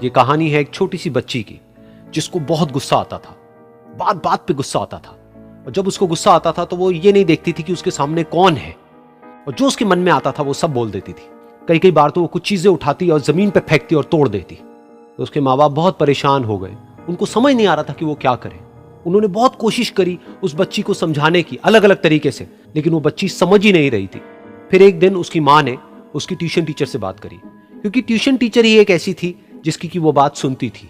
ये कहानी है एक छोटी सी बच्ची की जिसको बहुत गुस्सा आता था, बात बात पे गुस्सा आता था। और जब उसको गुस्सा आता था तो वो ये नहीं देखती थी कि उसके सामने कौन है, और जो उसके मन में आता था वो सब बोल देती थी। कई कई बार तो वो कुछ चीजें उठाती और जमीन पे फेंकती और तोड़ देती। तो उसके माँ बाप बहुत परेशान हो गए, उनको समझ नहीं आ रहा था कि वो क्या करें। उन्होंने बहुत कोशिश करी उस बच्ची को समझाने की अलग अलग तरीके से, लेकिन वो बच्ची समझ ही नहीं रही थी। फिर एक दिन उसकी माँ ने उसकी ट्यूशन टीचर से बात करी, क्योंकि ट्यूशन टीचर ही एक ऐसी थी जिसकी कि वो बात सुनती थी।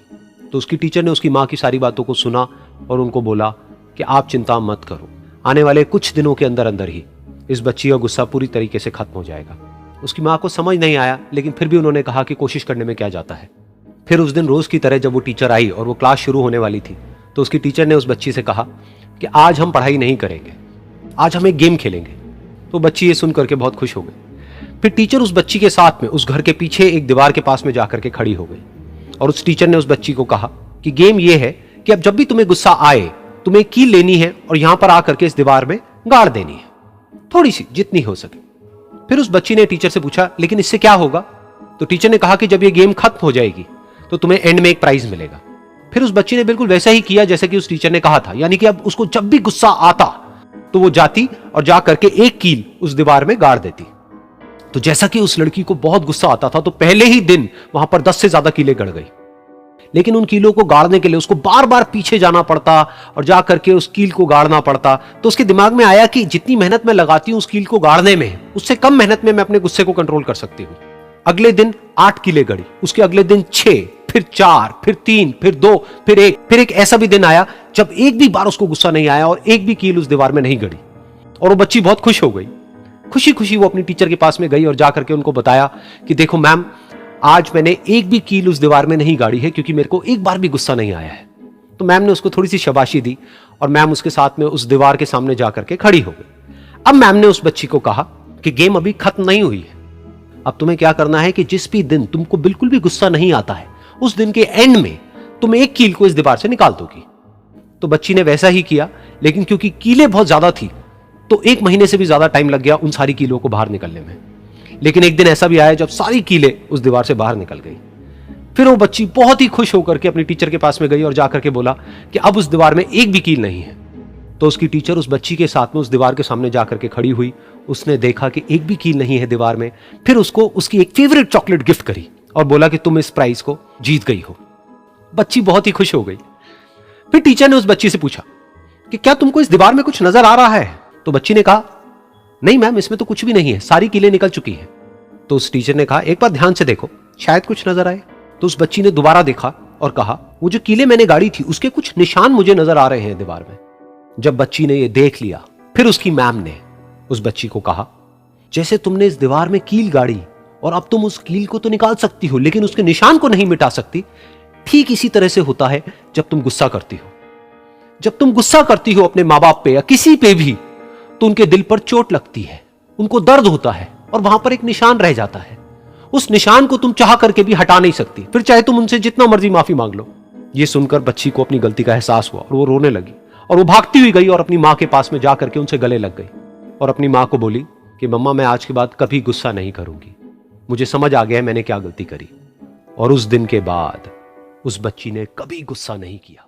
तो उसकी टीचर ने उसकी माँ की सारी बातों को सुना और उनको बोला कि आप चिंता मत करो, आने वाले कुछ दिनों के अंदर अंदर ही इस बच्ची का गुस्सा पूरी तरीके से खत्म हो जाएगा। उसकी माँ को समझ नहीं आया, लेकिन फिर भी उन्होंने कहा कि कोशिश करने में क्या जाता है। फिर उस दिन रोज की तरह जब वो टीचर आई और वो क्लास शुरू होने वाली थी, तो उसकी टीचर ने उस बच्ची से कहा कि आज हम पढ़ाई नहीं करेंगे, आज हम एक गेम खेलेंगे। तो बच्ची ये सुन करके बहुत खुश हो गई। फिर टीचर उस बच्ची के साथ में उस घर के पीछे एक दीवार के पास में जाकर के खड़ी हो गई, और उस टीचर ने उस बच्ची को कहा कि गेम ये है कि अब जब भी तुम्हें गुस्सा आए, तुम्हें एक कील लेनी है और यहां पर आकर के इस दीवार में गाड़ देनी है, थोड़ी सी, जितनी हो सके। फिर उस बच्ची ने टीचर से पूछा, लेकिन इससे क्या होगा? तो टीचर ने कहा कि जब ये गेम खत्म हो जाएगी तो तुम्हें एंड में एक प्राइज मिलेगा। फिर उस बच्ची ने बिल्कुल वैसा ही किया जैसे कि उस टीचर ने कहा था, यानी कि अब उसको जब भी गुस्सा आता तो वो जाती और जा करके एक कील उस दीवार में गाड़ देती। तो जैसा कि उस लड़की को बहुत गुस्सा आता था, तो पहले ही दिन वहां पर 10 से ज्यादा कीलें गड़ गई। लेकिन उन कीलों को गाड़ने के लिए उसको बार बार पीछे जाना पड़ता और जा करके उस कील को गाड़ना पड़ता। तो उसके दिमाग में आया कि जितनी मेहनत मैं लगाती हूं उस कील को गाड़ने में, उससे कम मेहनत में मैं अपने गुस्से को कंट्रोल कर सकती हूं। अगले दिन 8 कीलें गड़ी, उसके अगले दिन 6, फिर 4, फिर 3, फिर 2, फिर 1। फिर एक ऐसा भी दिन आया जब एक भी बार उसको गुस्सा नहीं आया और एक भी कील उस दीवार में नहीं गड़ी, और वो बच्ची बहुत खुश हो गई। खुशी खुशी वो अपनी टीचर के पास में गई और जाकर के उनको बताया कि देखो मैम, आज मैंने एक भी कील उस दीवार में नहीं गाड़ी है, क्योंकि मेरे को एक बार भी गुस्सा नहीं आया है। तो मैम ने उसको थोड़ी सी शाबाशी दी और मैम उसके साथ में उस दीवार के सामने जाकर के खड़ी हो गई। अब मैम ने उस बच्ची को कहा कि गेम अभी खत्म नहीं हुई है, अब तुम्हें क्या करना है कि जिस भी दिन तुमको बिल्कुल भी गुस्सा नहीं आता है, उस दिन के एंड में तुम एक कील को इस दीवार से निकाल दोगी। तो बच्ची ने वैसा ही किया, लेकिन क्योंकि कीलें बहुत ज्यादा थी तो 1 महीने से भी ज्यादा टाइम लग गया उन सारी कीलों को बाहर निकलने में। लेकिन एक दिन ऐसा भी आया जब सारी कीलें उस दीवार से बाहर निकल गई। फिर वो बच्ची बहुत ही खुश होकर के अपनी टीचर के पास में गई और जाकर के बोला कि अब उस दीवार में एक भी कील नहीं है। तो उसकी टीचर उस बच्ची के साथ में उस दीवार के सामने जाकर के खड़ी हुई, उसने देखा कि एक भी कील नहीं है दीवार में। फिर उसको उसकी एक फेवरेट चॉकलेट गिफ्ट करी और बोला कि तुम इस प्राइज को जीत गई हो। बच्ची बहुत ही खुश हो गई। फिर टीचर ने उस बच्ची से पूछा कि क्या तुमको इस दीवार में कुछ नजर आ रहा है? तो बच्ची ने कहा, नहीं मैम, इसमें तो कुछ भी नहीं है, सारी कीलें निकल चुकी हैं। तो उस टीचर ने कहा, एक बार ध्यान से देखो, शायद कुछ नजर आए। तो उस बच्ची ने दोबारा देखा और कहा, वो जो कीलें मैंने गाड़ी थी उसके कुछ निशान मुझे नजर आ रहे हैं दीवार में। जब बच्ची ने ये देख लिया, फिर उसकी मैम ने उस बच्ची को कहा, जैसे तुमने इस दीवार में कील गाड़ी और अब तुम उस कील को तो निकाल सकती हो लेकिन उसके निशान को नहीं मिटा सकती, ठीक इसी तरह से होता है जब तुम गुस्सा करती हो। जब तुम गुस्सा करती हो अपने माँ बाप पे या किसी पे भी, तो उनके दिल पर चोट लगती है, उनको दर्द होता है और वहां पर एक निशान रह जाता है। उस निशान को तुम चाह करके भी हटा नहीं सकती, फिर चाहे तुम उनसे जितना मर्जी माफी मांग लो। ये सुनकर बच्ची को अपनी गलती का एहसास हुआ और वो रोने लगी और वो भागती हुई गई और अपनी माँ के पास में जाकर के उनसे गले लग गई और अपनी माँ को बोली कि मम्मा, मैं आज के बाद कभी गुस्सा नहीं करूंगी, मुझे समझ आ गया है मैंने क्या गलती करी। और उस दिन के बाद उस बच्ची ने कभी गुस्सा नहीं किया।